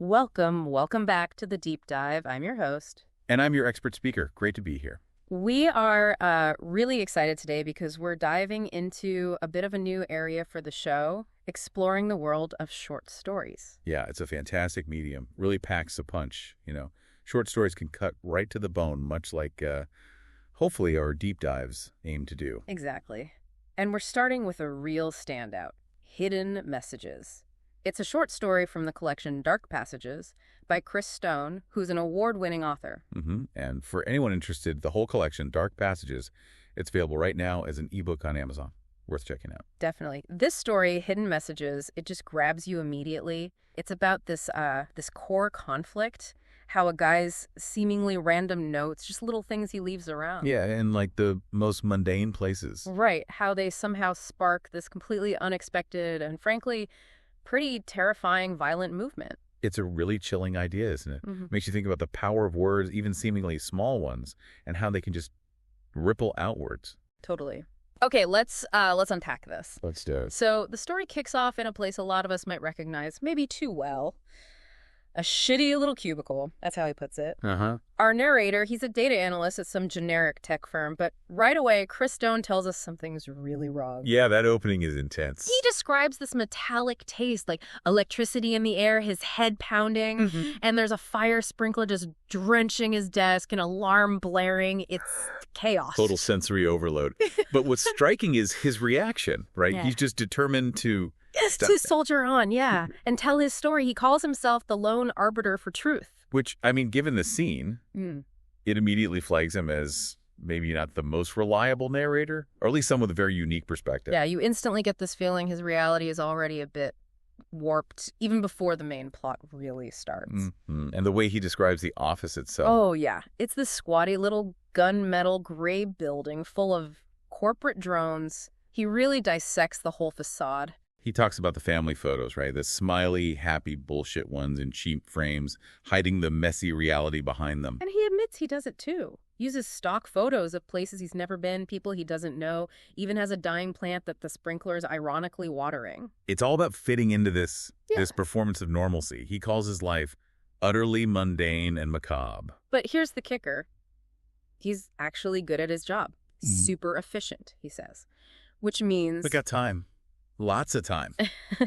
Welcome back to the Deep Dive. I'm your host. And I'm your expert speaker. Great to be here. We are really excited today because we're diving into a bit of a new area for the show, exploring the world of short stories. Yeah, it's a fantastic medium. Really packs a punch, Short stories can cut right to the bone, much like, hopefully, our deep dives aim to do. Exactly. And we're starting with a real standout, Hidden Messages. It's a short story from the collection Dark Passages by Chris Stone, who's an award-winning author. And for anyone interested, the whole collection, Dark Passages, it's available right now as an ebook on Amazon. Worth checking out. Definitely. This story, Hidden Messages, it just grabs you immediately. It's about this core conflict, how a guy's seemingly random notes, just little things he leaves around. Yeah, in like the most mundane places. Right. How they somehow spark this completely unexpected and frankly pretty terrifying violent movement. It's a really chilling idea, isn't it? Mm-hmm. Makes you think about the power of words, even seemingly small ones, and how they can just ripple outwards. Totally. Okay, let's unpack this. Let's do it. So the story kicks off in a place a lot of us might recognize, maybe too well. A shitty little cubicle. That's how he puts it. Our narrator, he's a data analyst at some generic tech firm, but right away, Chris Stone tells us something's really wrong. Yeah, that opening is intense. He describes this metallic taste, like electricity in the air, his head pounding, and there's a fire sprinkler just drenching his desk, an alarm blaring. It's chaos. Total sensory overload. But what's striking is his reaction, right? Yeah. He's just determined to... Yes, to soldier on, yeah, and tell his story. He calls himself the lone arbiter for truth. Which, I mean, given the scene, it immediately flags him as maybe not the most reliable narrator, or at least someone with a very unique perspective. Yeah, you instantly get this feeling his reality is already a bit warped, even before the main plot really starts. And the way he describes the office itself. Oh, yeah. It's this squatty little gunmetal gray building full of corporate drones. He really dissects the whole facade. He talks about the family photos, right? The smiley, happy bullshit ones in cheap frames, hiding the messy reality behind them. And he admits he does it too. Uses stock photos of places he's never been, people he doesn't know, even has a dying plant that the sprinkler is ironically watering. It's all about fitting into this performance of normalcy. He calls his life utterly mundane and macabre. But here's the kicker. He's actually good at his job. Super efficient, he says. Which means... We got time. Lots of time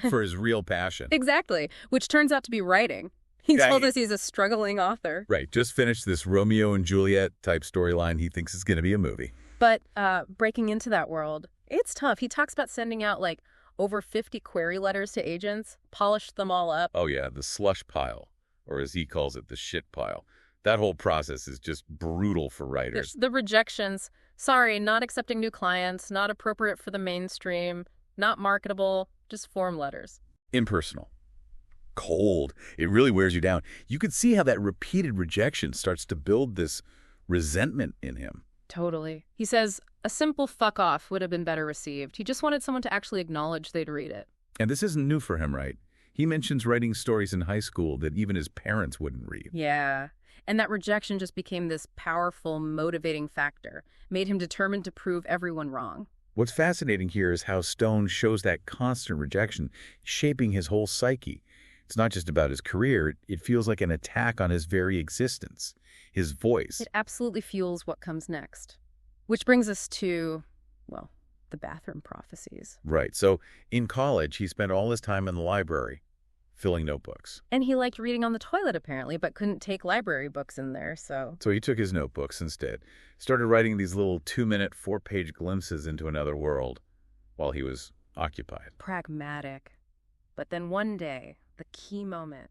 for his real passion. Exactly, which turns out to be writing. He told us he's a struggling author. Right, just finished this Romeo and Juliet type storyline he thinks is going to be a movie. But breaking into that world, it's tough. He talks about sending out like over 50 query letters to agents, polished them all up. Oh yeah, the slush pile, or as he calls it, the shit pile. That whole process is just brutal for writers. The rejections, sorry, not accepting new clients, not appropriate for the mainstream, not marketable, just form letters. Impersonal. Cold. It really wears you down. You could see how that repeated rejection starts to build this resentment in him. Totally. He says a simple fuck off would have been better received. He just wanted someone to actually acknowledge they'd read it. And this isn't new for him, right? He mentions writing stories in high school that even his parents wouldn't read. Yeah. And that rejection just became this powerful, motivating factor, made him determined to prove everyone wrong. What's fascinating here is how Stone shows that constant rejection shaping his whole psyche. It's not just about his career. It feels like an attack on his very existence, his voice. It absolutely fuels what comes next. Which brings us to, well, the bathroom prophecies. Right. So in college, he spent all his time in the library, filling notebooks. And he liked reading on the toilet, apparently, but couldn't take library books in there, so... So he took his notebooks instead, started writing these little 2-minute, 4-page glimpses into another world while he was occupied. Pragmatic. But then one day, the key moment,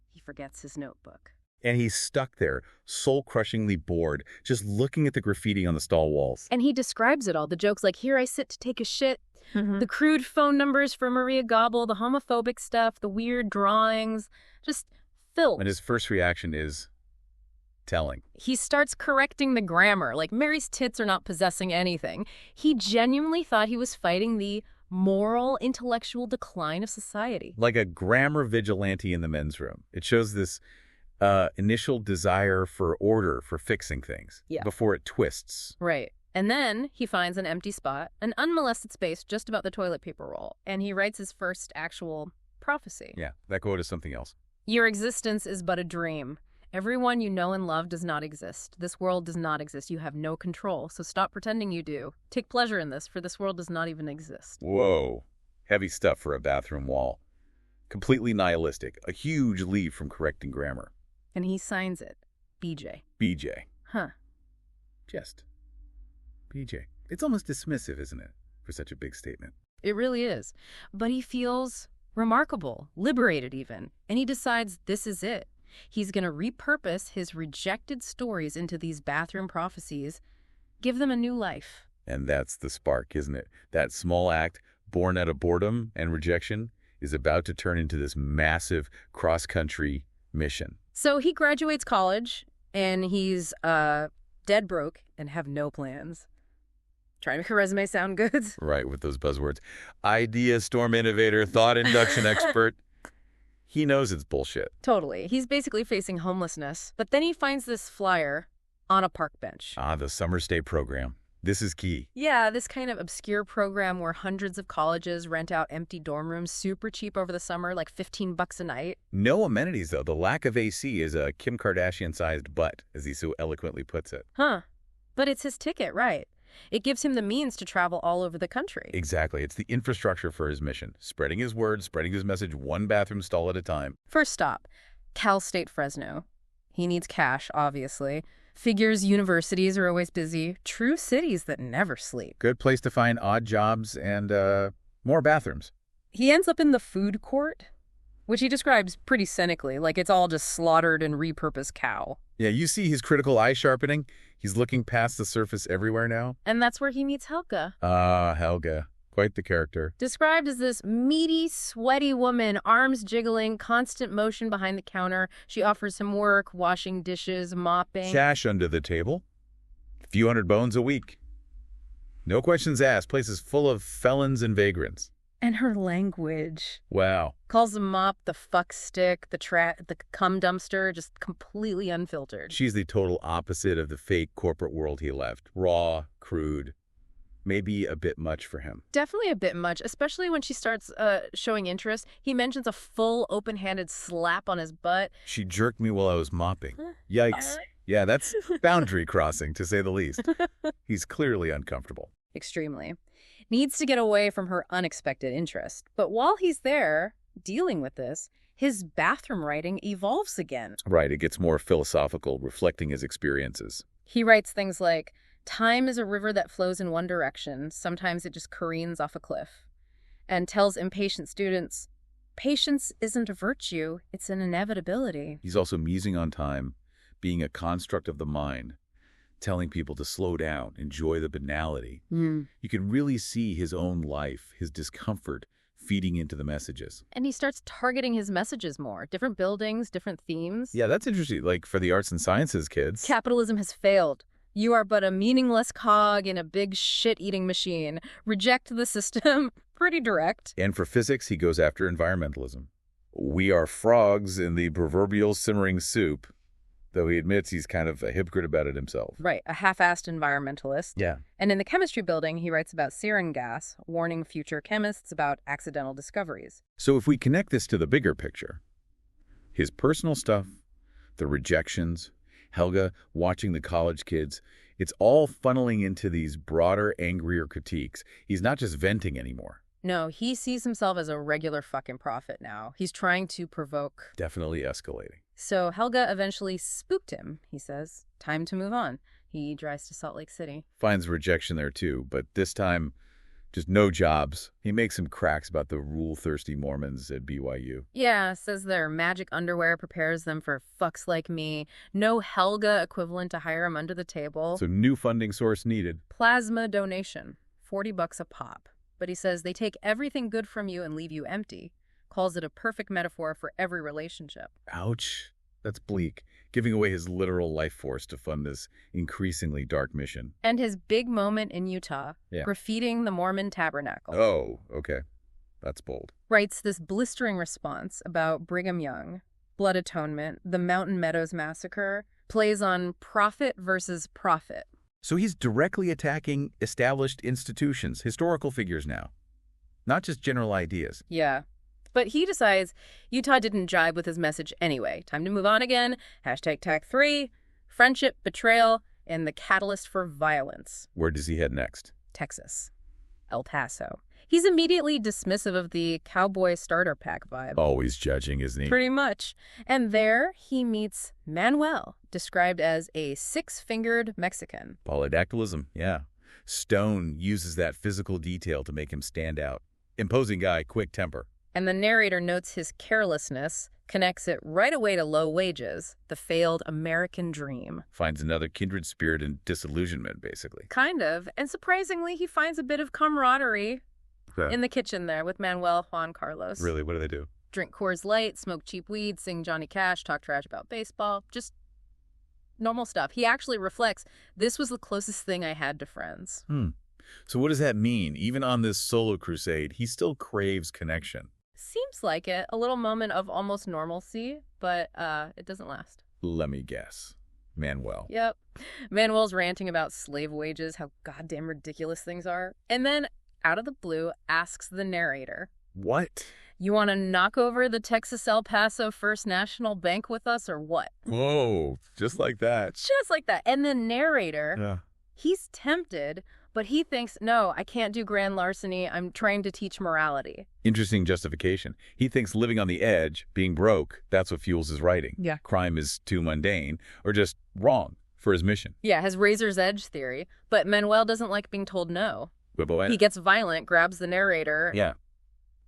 he forgets his notebook. And he's stuck there, soul-crushingly bored, just looking at the graffiti on the stall walls. And he describes it all, the jokes like, here I sit to take a shit, the crude phone numbers for Maria Gobble, the homophobic stuff, the weird drawings, just filth. And his first reaction is telling. He starts correcting the grammar, like Mary's tits are not possessing anything. He genuinely thought he was fighting the moral, intellectual decline of society. Like a grammar vigilante in the men's room. It shows this initial desire for order, for fixing things, before it twists. Right. And then he finds an empty spot, an unmolested space just about the toilet paper roll, and he writes his first actual prophecy. Yeah, that quote is something else. Your existence is but a dream. Everyone you know and love does not exist. This world does not exist. You have no control, so stop pretending you do. Take pleasure in this, for this world does not even exist. Whoa. Heavy stuff for a bathroom wall. Completely nihilistic. A huge leap from correcting grammar. And he signs it. BJ. BJ. Huh. Just BJ. It's almost dismissive, isn't it, for such a big statement? It really is. But he feels remarkable, liberated even, and he decides this is it. He's going to repurpose his rejected stories into these bathroom prophecies, give them a new life. And that's the spark, isn't it? That small act, born out of boredom and rejection, is about to turn into this massive cross-country mission. So he graduates college, and he's dead broke and have no plans. Trying to make her resume sound good. Right, with those buzzwords. Idea storm innovator, thought induction expert. He knows it's bullshit. Totally. He's basically facing homelessness. But then he finds this flyer on a park bench. Ah, the summer stay program. This is key. Yeah, this kind of obscure program where hundreds of colleges rent out empty dorm rooms super cheap over the summer, like $15 a night. No amenities, though. The lack of AC is a Kim Kardashian-sized butt, as he so eloquently puts it. Huh. But it's his ticket, right? It gives him the means to travel all over the country. Exactly. It's the infrastructure for his mission. Spreading his word, spreading his message one bathroom stall at a time. First stop, Cal State Fresno. He needs cash, obviously. Figures universities are always busy. True cities that never sleep. Good place to find odd jobs and more bathrooms. He ends up in the food court, which he describes pretty cynically, like it's all just slaughtered and repurposed cow. Yeah, you see his critical eye sharpening. He's looking past the surface everywhere now. And that's where he meets Helga. Ah, Helga. Quite the character. Described as this meaty, sweaty woman, arms jiggling, constant motion behind the counter. She offers him work, washing dishes, mopping. Cash under the table. A few hundred bones a week. No questions asked. Place is full of felons and vagrants. And her language. Wow. Calls the mop the fuck stick, the cum dumpster, just completely unfiltered. She's the total opposite of the fake corporate world he left. Raw, crude, maybe a bit much for him. Definitely a bit much, especially when she starts showing interest. He mentions a full open-handed slap on his butt. She jerked me while I was mopping. Yikes. Yeah, that's boundary crossing, to say the least. He's clearly uncomfortable. Extremely. Needs to get away from her unexpected interest. But while he's there, dealing with this, his bathroom writing evolves again. Right, it gets more philosophical, reflecting his experiences. He writes things like, time is a river that flows in one direction. Sometimes it just careens off a cliff. And tells impatient students, patience isn't a virtue, it's an inevitability. He's also musing on time, being a construct of the mind, telling people to slow down, enjoy the banality. You can really see his own life, his discomfort, feeding into the messages. And he starts targeting his messages more. Different buildings, different themes. Yeah, that's interesting. Like for the arts and sciences kids. Capitalism has failed. You are but a meaningless cog in a big shit-eating machine. Reject the system. Pretty direct. And for physics, he goes after environmentalism. We are frogs in the proverbial simmering soup, though he admits he's kind of a hypocrite about it himself. Right, a half-assed environmentalist. Yeah. And in the chemistry building, he writes about sarin gas, warning future chemists about accidental discoveries. So if we connect this to the bigger picture, his personal stuff, the rejections, Helga watching the college kids, it's all funneling into these broader, angrier critiques. He's not just venting anymore. No, he sees himself as a regular fucking prophet now. He's trying to provoke. Definitely escalating. So Helga eventually spooked him, he says. Time to move on. He drives to Salt Lake City. Finds rejection there too, but this time, just no jobs. He makes some cracks about the rule-thirsty Mormons at BYU. Yeah, says their magic underwear prepares them for fucks like me. No Helga equivalent to hire him under the table. So new funding source needed. Plasma donation, $40 a pop. But he says they take everything good from you and leave you empty. Calls it a perfect metaphor for every relationship. Ouch. That's bleak. Giving away his literal life force to fund this increasingly dark mission. And his big moment in Utah, graffitiing the Mormon tabernacle. Oh, okay. That's bold. Writes this blistering response about Brigham Young, blood atonement, the Mountain Meadows massacre, plays on prophet versus prophet. So he's directly attacking established institutions, historical figures now. Not just general ideas. Yeah. But he decides Utah didn't jibe with his message anyway. Time to move on again. Hashtag tag 3, friendship, betrayal, and the catalyst for violence. Where does he head next? Texas. El Paso. He's immediately dismissive of the cowboy starter pack vibe. Always judging, isn't he? Pretty much. And there he meets Manuel, described as a 6-fingered Mexican. Polydactylism, yeah. Stone uses that physical detail to make him stand out. Imposing guy, quick temper. And the narrator notes his carelessness, connects it right away to low wages, the failed American dream. Finds another kindred spirit in disillusionment, basically. Kind of. And surprisingly, he finds a bit of camaraderie in the kitchen there with Manuel Juan Carlos. Really? What do they do? Drink Coors Light, smoke cheap weed, sing Johnny Cash, talk trash about baseball. Just normal stuff. He actually reflects, this was the closest thing I had to friends. So what does that mean? Even on this solo crusade, he still craves connection. Seems like it. A little moment of almost normalcy, but it doesn't last. Let me guess. Manuel. Yep. Manuel's ranting about slave wages, how goddamn ridiculous things are. And then, out of the blue, asks the narrator, What? You want to knock over the Texas El Paso First National Bank with us or what? Whoa, just like that. Just like that. And the narrator, he's tempted, but he thinks, no, I can't do grand larceny. I'm trying to teach morality. Interesting justification. He thinks living on the edge, being broke, that's what fuels his writing. Yeah. Crime is too mundane or just wrong for his mission. Yeah, his razor's edge theory. But Manuel doesn't like being told no. He gets violent, grabs the narrator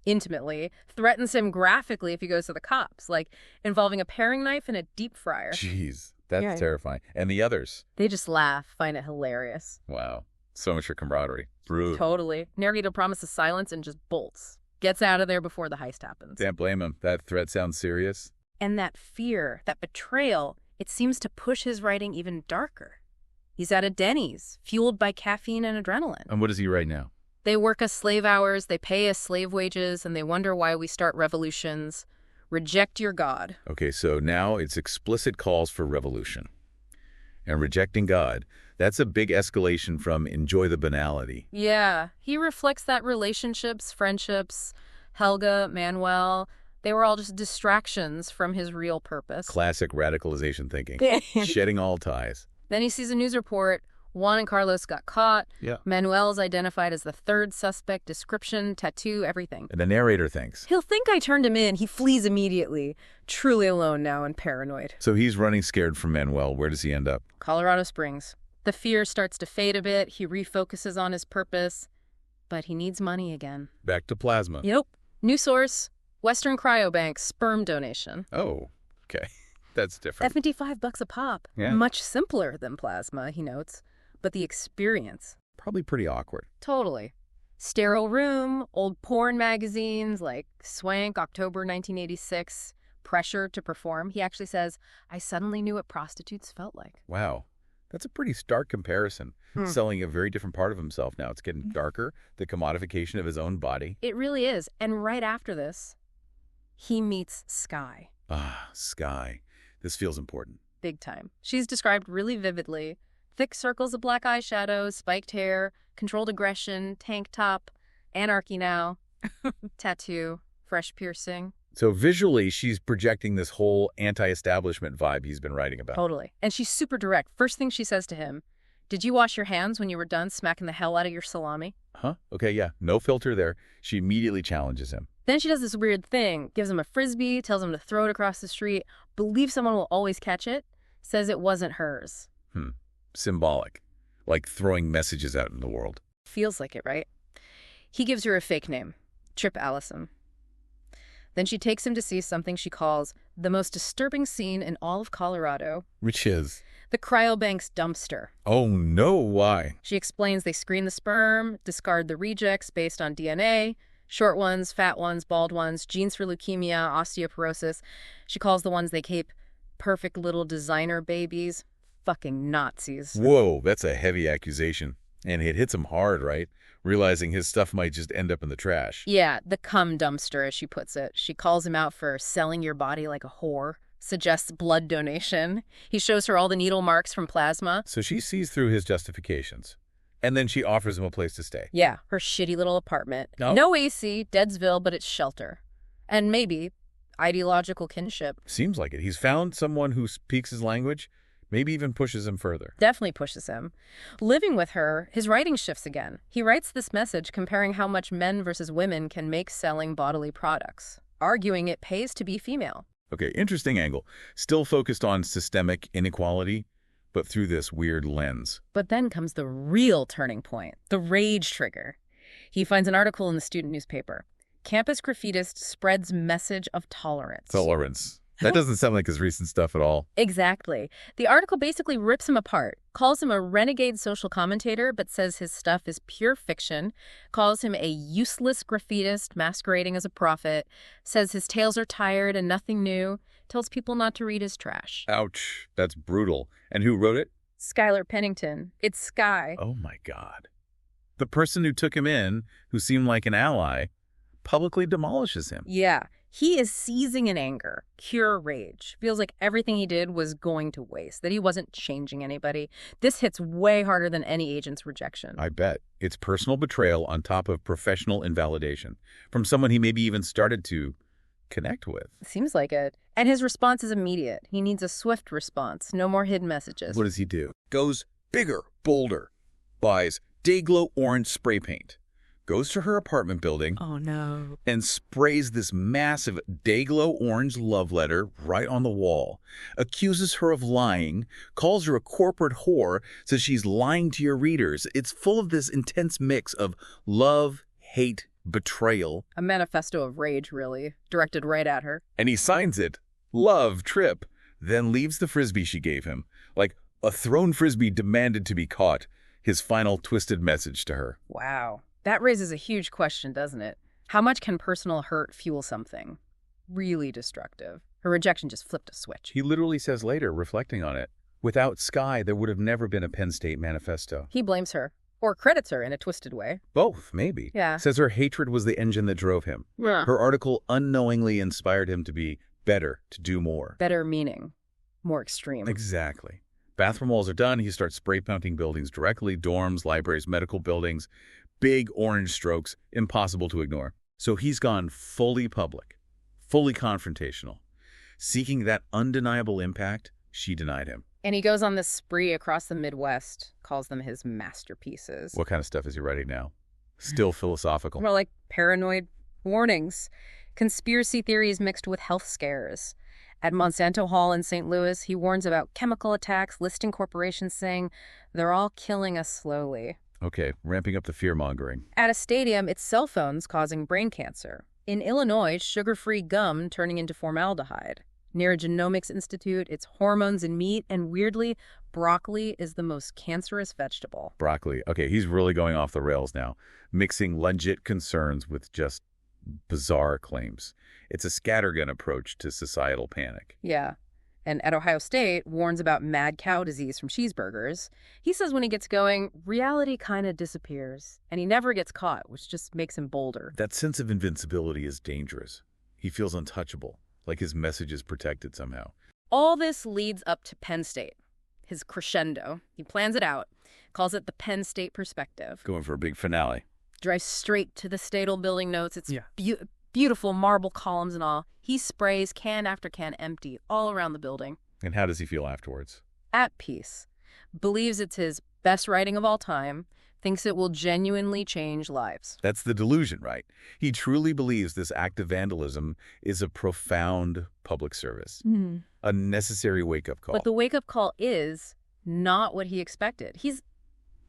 intimately, threatens him graphically if he goes to the cops, like involving a paring knife and a deep fryer. Jeez, that's terrifying. And the others? They just laugh, find it hilarious. Wow. So much for camaraderie. Brutal. Totally. Narrator promises silence and just bolts. Gets out of there before the heist happens. Can't blame him. That threat sounds serious. And that fear, that betrayal, it seems to push his writing even darker. He's at a Denny's, fueled by caffeine and adrenaline. And what does he write now? They work us slave hours, they pay us slave wages, and they wonder why we start revolutions. Reject your God. Okay, so now it's explicit calls for revolution. And rejecting God, that's a big escalation from enjoy the banality. Yeah, he reflects that relationships, friendships, Helga, Manuel, they were all just distractions from his real purpose. Classic radicalization thinking. Shedding all ties. Then he sees a news report. Juan and Carlos got caught. Yeah. Manuel's identified as the third suspect, description, tattoo, everything. And the narrator thinks. He'll think I turned him in. He flees immediately, truly alone now and paranoid. So he's running scared from Manuel. Where does he end up? Colorado Springs. The fear starts to fade a bit. He refocuses on his purpose, but he needs money again. Back to plasma. Yep. New source, Western Cryobank, sperm donation. Oh, okay. That's different. $75 a pop. Yeah. Much simpler than plasma, he notes. But the experience. Probably pretty awkward. Totally. Sterile room, old porn magazines like Swank, October 1986, pressure to perform. He actually says, I suddenly knew what prostitutes felt like. Wow. That's a pretty stark comparison. Selling a very different part of himself now. It's getting darker, the commodification of his own body. It really is. And right after this, he meets Sky. Ah, Sky. This feels important. Big time. She's described really vividly. Thick circles of black eyeshadow, spiked hair, controlled aggression, tank top, anarchy now, tattoo, fresh piercing. So visually, she's projecting this whole anti-establishment vibe he's been writing about. Totally. And she's super direct. First thing she says to him, did you wash your hands when you were done smacking the hell out of your salami? Huh? Okay, yeah. No filter there. She immediately challenges him. Then she does this weird thing, gives him a Frisbee, tells him to throw it across the street, believes someone will always catch it, says it wasn't hers. Symbolic. Like throwing messages out in the world. Feels like it, right? He gives her a fake name, Trip Allison. Then she takes him to see something she calls the most disturbing scene in all of Colorado. Which is? The cryobank's dumpster. Oh no, why? She explains they screen the sperm, discard the rejects based on DNA, short ones, fat ones, bald ones, genes for leukemia, osteoporosis. She calls the ones they keep perfect little designer babies. Fucking Nazis. Whoa, that's a heavy accusation. And it hits him hard, right? Realizing his stuff might just end up in the trash. Yeah, the cum dumpster, as she puts it. She calls him out for selling your body like a whore, suggests blood donation. He shows her all the needle marks from plasma. So she sees through his justifications. And then she offers him a place to stay. Yeah, her shitty little apartment. No? No AC, Deadsville, but it's shelter. And maybe ideological kinship. Seems like it. He's found someone who speaks his language, maybe even pushes him further. Definitely pushes him. Living with her, his writing shifts again. He writes this message comparing how much men versus women can make selling bodily products, arguing it pays to be female. Okay, interesting angle. Still focused on systemic inequality, but through this weird lens. But then comes the real turning point, the rage trigger. He finds an article in the student newspaper. Campus graffitist spreads message of tolerance. Tolerance. That doesn't sound like his recent stuff at all. Exactly. The article basically rips him apart, calls him a renegade social commentator, but says his stuff is pure fiction, calls him a useless graffitist masquerading as a prophet, says his tales are tired and nothing new, tells people not to read his trash. Ouch. That's brutal. And who wrote it? Skylar Pennington. It's Sky. Oh my God. The person who took him in, who seemed like an ally, publicly demolishes him. Yeah. He is seizing in anger, pure rage. Feels like everything he did was going to waste, that he wasn't changing anybody. This hits way harder than any agent's rejection. I bet. It's personal betrayal on top of professional invalidation from someone he maybe even started to connect with. Seems like it. And his response is immediate. He needs a swift response. No more hidden messages. What does he do? Goes bigger, bolder. Buys Dayglow orange spray paint. Goes to her apartment building. Oh, no. And sprays this massive Dayglow orange love letter right on the wall. Accuses her of lying. Calls her a corporate whore. Says she's lying to your readers. It's full of this intense mix of love, hate, betrayal. A manifesto of rage, really. Directed right at her. And he signs it. Love, Trip. Then leaves the frisbee she gave him. Like a thrown frisbee demanded to be caught. His final twisted message to her. Wow. That raises a huge question, doesn't it? How much can personal hurt fuel something really destructive? Her rejection just flipped a switch. He literally says later, reflecting on it, without Sky, there would have never been a Penn State manifesto. He blames her, or credits her in a twisted way. Both, maybe. Yeah. Says her hatred was the engine that drove him. Yeah. Her article unknowingly inspired him to be better, to do more. Better meaning. More extreme. Exactly. Bathroom walls are done. He starts spray painting buildings directly, dorms, libraries, medical buildings. Big orange strokes, impossible to ignore. So he's gone fully public, fully confrontational. Seeking that undeniable impact, she denied him. And he goes on this spree across the Midwest, calls them his masterpieces. What kind of stuff is he writing now? Still philosophical. More like paranoid warnings, conspiracy theories mixed with health scares. At Monsanto Hall in St. Louis, he warns about chemical attacks, listing corporations saying, they're all killing us slowly. Okay, ramping up the fear-mongering. At a stadium, it's cell phones causing brain cancer. In Illinois, sugar-free gum turning into formaldehyde. Near a genomics institute, it's hormones in meat, and weirdly, broccoli is the most cancerous vegetable. Broccoli. Okay, he's really going off the rails now, mixing legit concerns with just bizarre claims. It's a scattergun approach to societal panic. Yeah. And at Ohio State, warns about mad cow disease from cheeseburgers. He says when he gets going, reality kind of disappears, and he never gets caught, which just makes him bolder. That sense of invincibility is dangerous. He feels untouchable, like his message is protected somehow. All this leads up to Penn State, his crescendo. He plans it out, calls it the Penn State perspective. Going for a big finale. Drives straight to the Statal building notes. It's beautiful marble columns and all. He sprays can after can empty all around the building. And how does he feel afterwards? At peace. Believes it's his best writing of all time. Thinks it will genuinely change lives. That's the delusion, right? He truly believes this act of vandalism is a profound public service. A necessary wake-up call. But the wake-up call is not what he expected. He's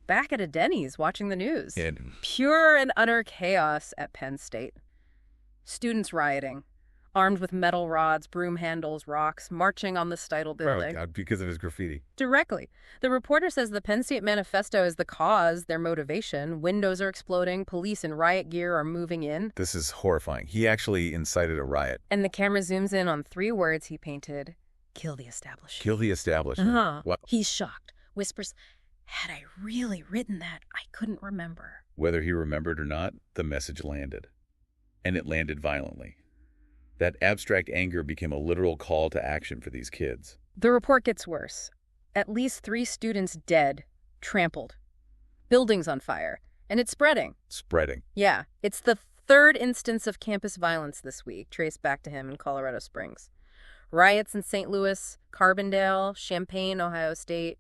back at a Denny's watching the news. And pure and utter chaos at Penn State. Students rioting, armed with metal rods, broom handles, rocks, marching on the Statal building. Oh, God, because of his graffiti. Directly. The reporter says the Penn State Manifesto is the cause, their motivation. Windows are exploding. Police in riot gear are moving in. This is horrifying. He actually incited a riot. And the camera zooms in on 3 words he painted. Kill the establishment. Kill the establishment. What? He's shocked. Whispers, had I really written that, I couldn't remember. Whether he remembered or not, the message landed. And it landed violently. That abstract anger became a literal call to action for these kids. The report gets worse. At least 3 students dead, trampled. Buildings on fire. And it's spreading. Spreading. Yeah, it's the third instance of campus violence this week, traced back to him in Colorado Springs. Riots in St. Louis, Carbondale, Champaign, Ohio State.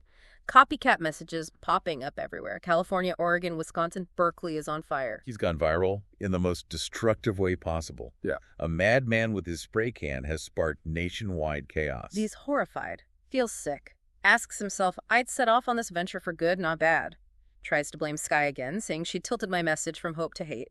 Copycat messages popping up everywhere. California, Oregon, Wisconsin, Berkeley is on fire. He's gone viral in the most destructive way possible. Yeah. A madman with his spray can has sparked nationwide chaos. He's horrified. Feels sick. Asks himself, I'd set off on this venture for good, not bad. Tries to blame Sky again, saying she tilted my message from hope to hate.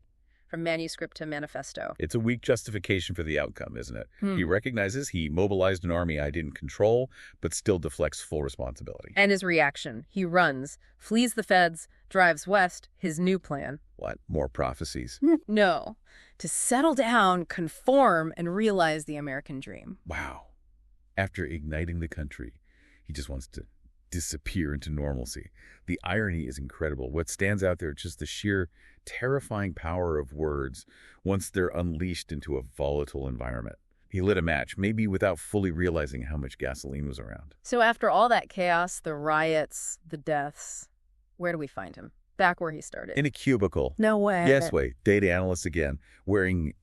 From manuscript to manifesto. It's a weak justification for the outcome, isn't it? He recognizes he mobilized an army I didn't control, but still deflects full responsibility. And his reaction. He runs, flees the feds, drives west, his new plan. What? More prophecies? No. To settle down, conform, and realize the American dream. Wow. After igniting the country, he just wants to disappear into normalcy. The irony is incredible. What stands out there is just the sheer terrifying power of words once they're unleashed into a volatile environment. He lit a match, maybe without fully realizing how much gasoline was around. So after all that chaos, the riots, the deaths, where do we find him? Back where he started. In a cubicle. No way. Yes, wait. Data analyst again, wearing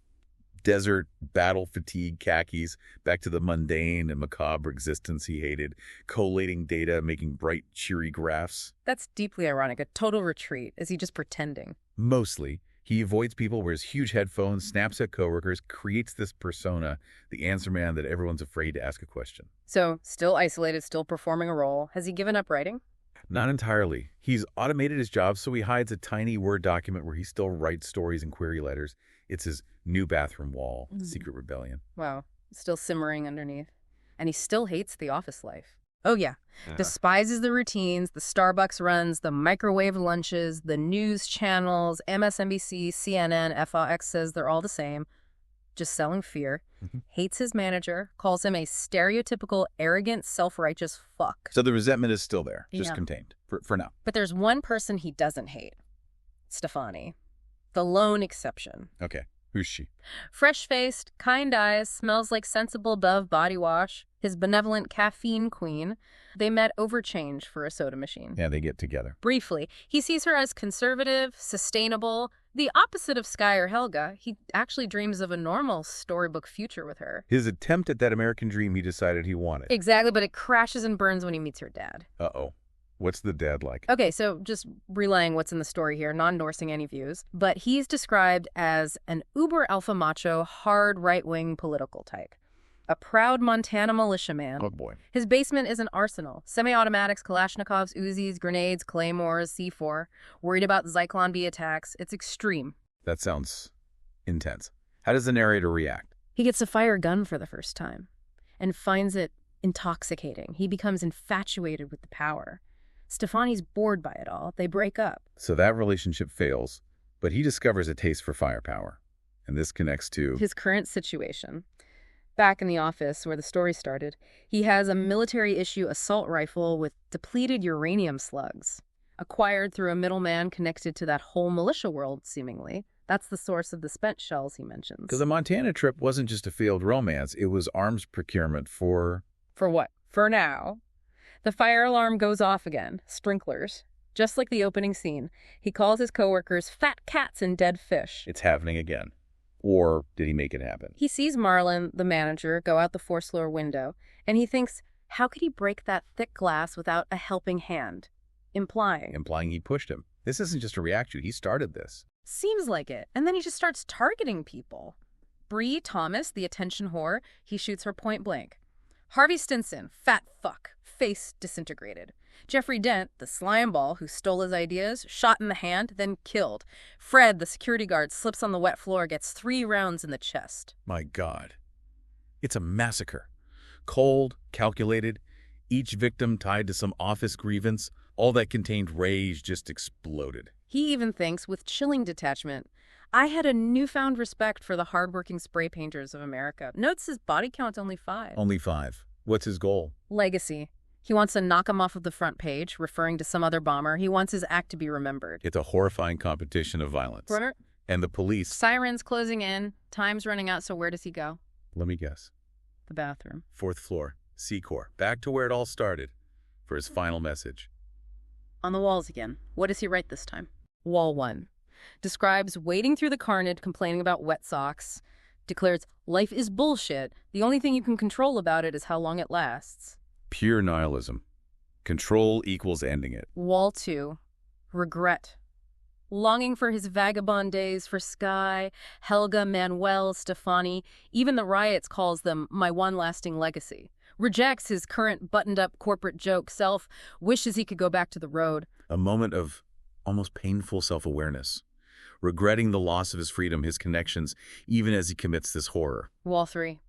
desert battle fatigue khakis, back to the mundane and macabre existence he hated, collating data, making bright, cheery graphs. That's deeply ironic. A total retreat. Is he just pretending? Mostly. He avoids people, wears huge headphones, snaps at coworkers, creates this persona, the answer man that everyone's afraid to ask a question. So, still isolated, still performing a role. Has he given up writing? Not entirely. He's automated his job, so he hides a tiny Word document where he still writes stories and query letters. It's his new bathroom wall, secret rebellion. Wow. Still simmering underneath. And he still hates the office life. Oh, yeah. Despises the routines, the Starbucks runs, the microwave lunches, the news channels, MSNBC, CNN, FOX says they're all the same. Just selling fear. Hates his manager, calls him a stereotypical, arrogant, self-righteous fuck. So the resentment is still there, just Yeah. contained, for now. But there's one person he doesn't hate. Stefani. The lone exception. Okay, who's she? Fresh-faced, kind eyes, smells like sensible Dove body wash. His benevolent caffeine queen. They met over change for a soda machine. Yeah, they get together. Briefly, he sees her as conservative, sustainable, the opposite of Sky or Helga. He actually dreams of a normal storybook future with her. His attempt at that American dream he decided he wanted. Exactly, but it crashes and burns when he meets her dad. Uh-oh. What's the dad like? Okay, so just relaying what's in the story here, not endorsing any views, but he's described as an uber alpha macho, hard right-wing political type. A proud Montana militiaman. Oh, boy. His basement is an arsenal. Semi-automatics, Kalashnikovs, Uzis, grenades, claymores, C4. Worried about Zyklon B attacks. It's extreme. That sounds intense. How does the narrator react? He gets to fire a gun for the first time and finds it intoxicating. He becomes infatuated with the power. Stefani's bored by it all. They break up. So that relationship fails, but he discovers a taste for firepower. And this connects to his current situation. Back in the office where the story started, he has a military-issue assault rifle with depleted uranium slugs, acquired through a middleman connected to that whole militia world, seemingly. That's the source of the spent shells he mentions. Because the Montana trip wasn't just a failed romance, it was arms procurement for... For what? For now. The fire alarm goes off again. Sprinklers. Just like the opening scene. He calls his coworkers fat cats and dead fish. It's happening again. Or did he make it happen? He sees Marlon, the manager, go out the fourth-floor window, and he thinks, how could he break that thick glass without a helping hand? Implying he pushed him. This isn't just a reaction. He started this. Seems like it. And then he just starts targeting people. Bree Thomas, the attention whore, he shoots her point blank. Harvey Stinson, fat fuck, face disintegrated. Jeffrey Dent, the slime ball who stole his ideas, shot in the hand, then killed. Fred, the security guard, slips on the wet floor, gets 3 rounds in the chest. My God. It's a massacre. Cold, calculated, each victim tied to some office grievance. All that contained rage just exploded. He even thinks, with chilling detachment, I had a newfound respect for the hardworking spray painters of America. Notes his body count only 5. Only 5. What's his goal? Legacy. He wants to knock him off of the front page, referring to some other bomber. He wants his act to be remembered. It's a horrifying competition of violence. Runner? And the police... Sirens closing in. Time's running out, so where does he go? Let me guess. The bathroom. 4th floor. C-Corps. Back to where it all started. For his final message. On the walls again. What does he write this time? Wall 1. describes wading through the carnage complaining about wet socks, declares life is bullshit. The only thing you can control about it is how long it lasts. Pure nihilism. Control equals ending it. Wall 2. Regret. Longing for his vagabond days for Sky, Helga, Manuel, Stefani. Even the riots calls them my one lasting legacy. Rejects his current buttoned-up corporate joke self, wishes he could go back to the road. A moment of almost painful self-awareness. Regretting the loss of his freedom, his connections, even as he commits this horror. Wall 3.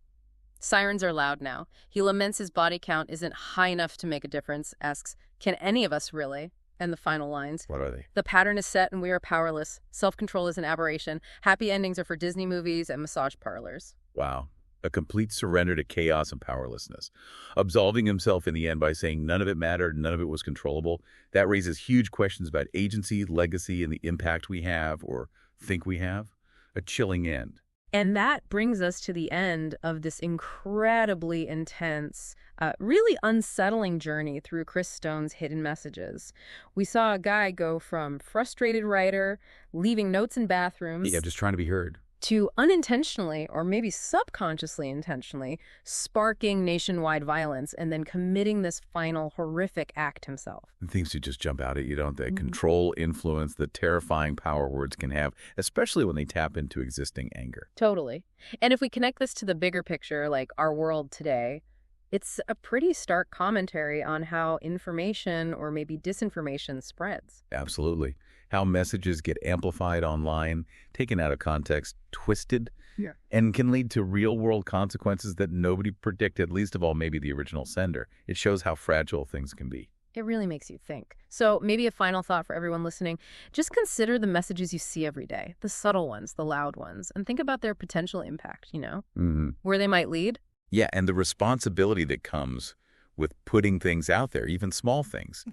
Sirens are loud now. He laments his body count isn't high enough to make a difference, asks, can any of us really? And the final lines. What are they? The pattern is set and we are powerless. Self-control is an aberration. Happy endings are for Disney movies and massage parlors. Wow. A complete surrender to chaos and powerlessness. Absolving himself in the end by saying none of it mattered, none of it was controllable. That raises huge questions about agency, legacy, and the impact we have or think we have. A chilling end. And that brings us to the end of this incredibly intense, really unsettling journey through Chris Stone's hidden messages. We saw a guy go from frustrated writer, leaving notes in bathrooms, Yeah, just trying to be heard, to unintentionally, or maybe subconsciously intentionally, sparking nationwide violence and then committing this final horrific act himself. And things that just jump out at you, don't they? Control, influence, the terrifying power words can have, especially when they tap into existing anger. Totally. And if we connect this to the bigger picture, like our world today, it's a pretty stark commentary on how information or maybe disinformation spreads. Absolutely. How messages get amplified online, taken out of context, twisted, and can lead to real-world consequences that nobody predicted, least of all maybe the original sender. It shows how fragile things can be. It really makes you think. So maybe a final thought for everyone listening. Just consider the messages you see every day, the subtle ones, the loud ones, and think about their potential impact, where they might lead. Yeah, and the responsibility that comes with putting things out there, even small things,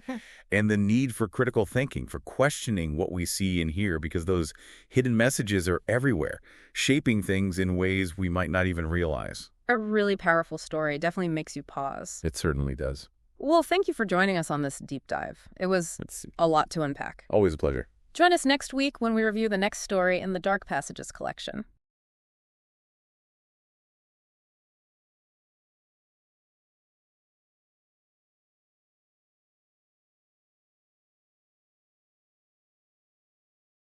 and the need for critical thinking, for questioning what we see and hear, because those hidden messages are everywhere, shaping things in ways we might not even realize. A really powerful story. Definitely makes you pause. It certainly does. Well, thank you for joining us on this deep dive. It was a lot to unpack. Always a pleasure. Join us next week when we review the next story in the Dark Passages collection.